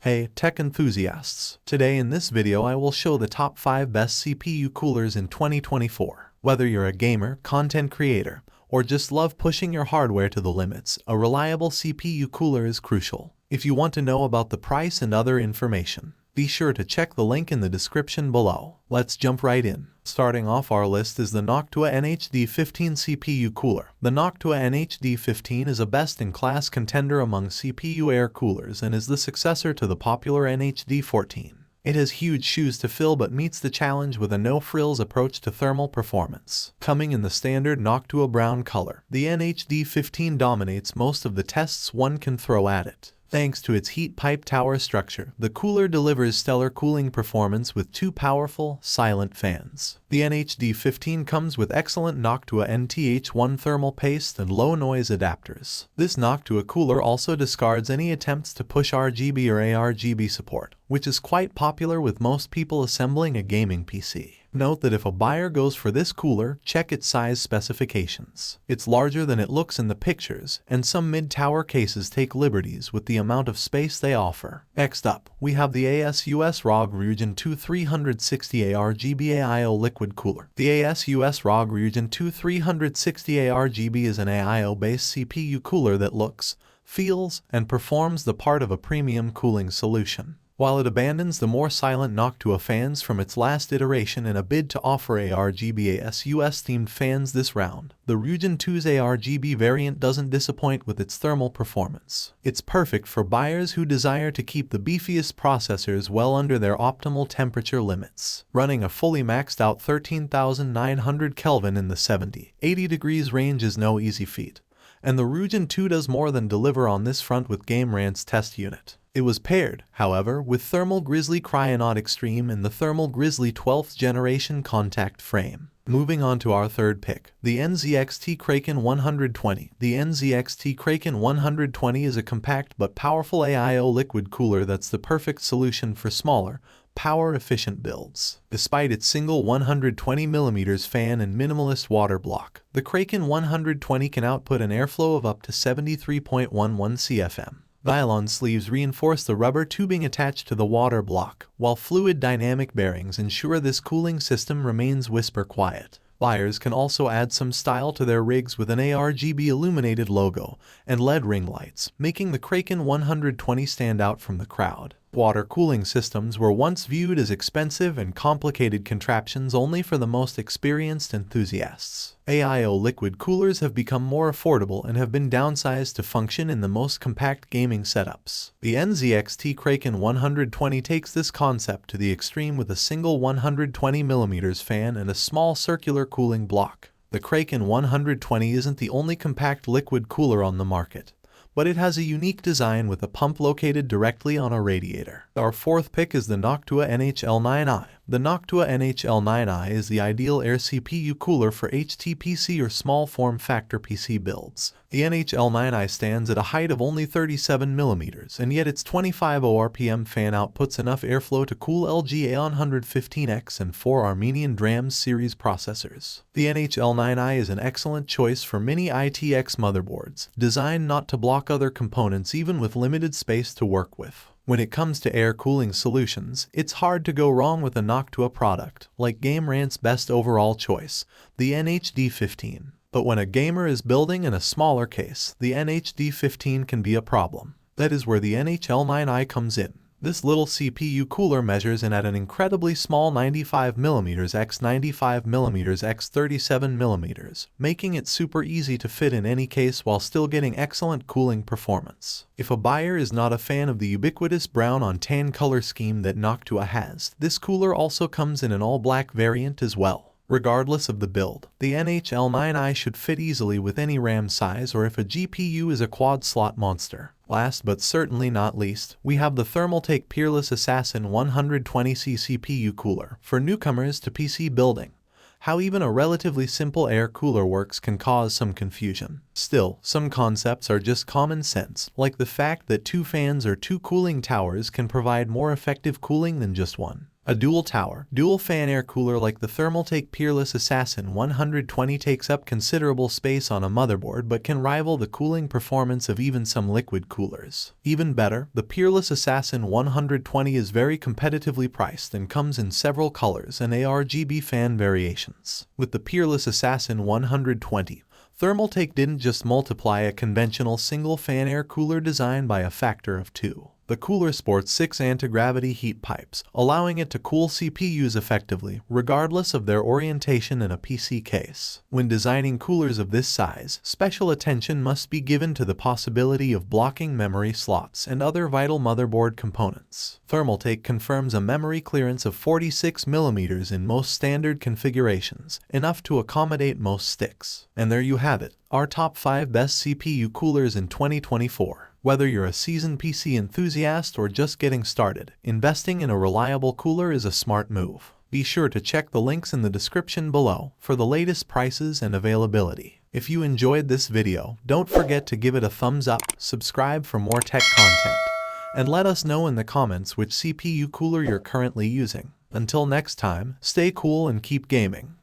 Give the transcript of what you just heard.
Hey, tech enthusiasts! Today in this video I will show the top 5 best CPU coolers in 2024. Whether you're a gamer, content creator, or just love pushing your hardware to the limits, a reliable CPU cooler is crucial. If you want to know about the price and other information, be sure to check the link in the description below. Let's jump right in. Starting off our list is the Noctua NHD15 CPU cooler. The Noctua NHD15 is a best-in-class contender among CPU air coolers and is the successor to the popular NHD14. It has huge shoes to fill but meets the challenge with a no-frills approach to thermal performance. Coming in the standard Noctua brown color, the NHD15 dominates most of the tests one can throw at it. Thanks to its heat pipe tower structure, the cooler delivers stellar cooling performance with two powerful, silent fans. The NHD15 comes with excellent Noctua NTH1 thermal paste and low noise adapters. This Noctua cooler also discards any attempts to push RGB or ARGB support, which is quite popular with most people assembling a gaming PC. Note that if a buyer goes for this cooler, check its size specifications. It's larger than it looks in the pictures, and some mid-tower cases take liberties with the amount of space they offer. Next up, we have the ASUS ROG Ryujin 2 360 ARGB AIO liquid cooler. The ASUS ROG Ryujin 2 360 ARGB is an AIO-based CPU cooler that looks, feels, and performs the part of a premium cooling solution. While it abandons the more silent Noctua fans from its last iteration in a bid to offer ARGB ASUS-themed fans this round, the Ryujin 2's ARGB variant doesn't disappoint with its thermal performance. It's perfect for buyers who desire to keep the beefiest processors well under their optimal temperature limits. Running a fully maxed out 13,900 Kelvin in the 70-80 degrees range is no easy feat, and the Ryujin 2 does more than deliver on this front with GameRant's test unit. It was paired, however, with Thermal Grizzly Cryonaut Extreme and the Thermal Grizzly 12th generation contact frame. Moving on to our third pick, the NZXT Kraken 120. The NZXT Kraken 120 is a compact but powerful AIO liquid cooler that's the perfect solution for smaller, power-efficient builds. Despite its single 120mm fan and minimalist water block, the Kraken 120 can output an airflow of up to 73.11 CFM. Nylon sleeves reinforce the rubber tubing attached to the water block, while fluid dynamic bearings ensure this cooling system remains whisper quiet. Buyers can also add some style to their rigs with an ARGB illuminated logo and LED ring lights, making the Kraken 120 stand out from the crowd. Water cooling systems were once viewed as expensive and complicated contraptions only for the most experienced enthusiasts. AIO liquid coolers have become more affordable and have been downsized to function in the most compact gaming setups. The NZXT Kraken 120 takes this concept to the extreme with a single 120mm fan and a small circular cooling block. The Kraken 120 isn't the only compact liquid cooler on the market, but it has a unique design with a pump located directly on a radiator. Our fourth pick is the Noctua NHL9i. The Noctua NHL9i is the ideal air CPU cooler for HTPC or small form factor PC builds. The NHL9i stands at a height of only 37mm, and yet its 25 ORPM fan outputs enough airflow to cool LG A115X and 4 Armenian DRAMs series processors. The NHL9i is an excellent choice for mini ITX motherboards, designed not to block other components even with limited space to work with. When it comes to air cooling solutions, it's hard to go wrong with a Noctua product, like GameRant's best overall choice, the NHD15. But when a gamer is building in a smaller case, the NHD15 can be a problem. That is where the NHL9i comes in. This little CPU cooler measures in at an incredibly small 95mm x 95mm x 37mm, making it super easy to fit in any case while still getting excellent cooling performance. If a buyer is not a fan of the ubiquitous brown on tan color scheme that Noctua has, this cooler also comes in an all-black variant as well. Regardless of the build, the NHL9i should fit easily with any RAM size or if a GPU is a quad-slot monster. Last but certainly not least, we have the Thermaltake Peerless Assassin 120C CPU cooler for newcomers to PC building. How even a relatively simple air cooler works can cause some confusion. Still, some concepts are just common sense, like the fact that two fans or two cooling towers can provide more effective cooling than just one. A dual tower, dual fan air cooler like the Thermaltake Peerless Assassin 120 takes up considerable space on a motherboard but can rival the cooling performance of even some liquid coolers. Even better, the Peerless Assassin 120 is very competitively priced and comes in several colors and ARGB fan variations. With the Peerless Assassin 120, Thermaltake didn't just multiply a conventional single fan air cooler design by a factor of 2. The cooler sports 6 anti-gravity heat pipes, allowing it to cool CPUs effectively, regardless of their orientation in a PC case. When designing coolers of this size, special attention must be given to the possibility of blocking memory slots and other vital motherboard components. Thermaltake confirms a memory clearance of 46mm in most standard configurations, enough to accommodate most sticks. And there you have it, our top 5 best CPU coolers in 2024. Whether you're a seasoned PC enthusiast or just getting started, investing in a reliable cooler is a smart move. Be sure to check the links in the description below for the latest prices and availability. If you enjoyed this video, don't forget to give it a thumbs up, subscribe for more tech content, and let us know in the comments which CPU cooler you're currently using. Until next time, stay cool and keep gaming.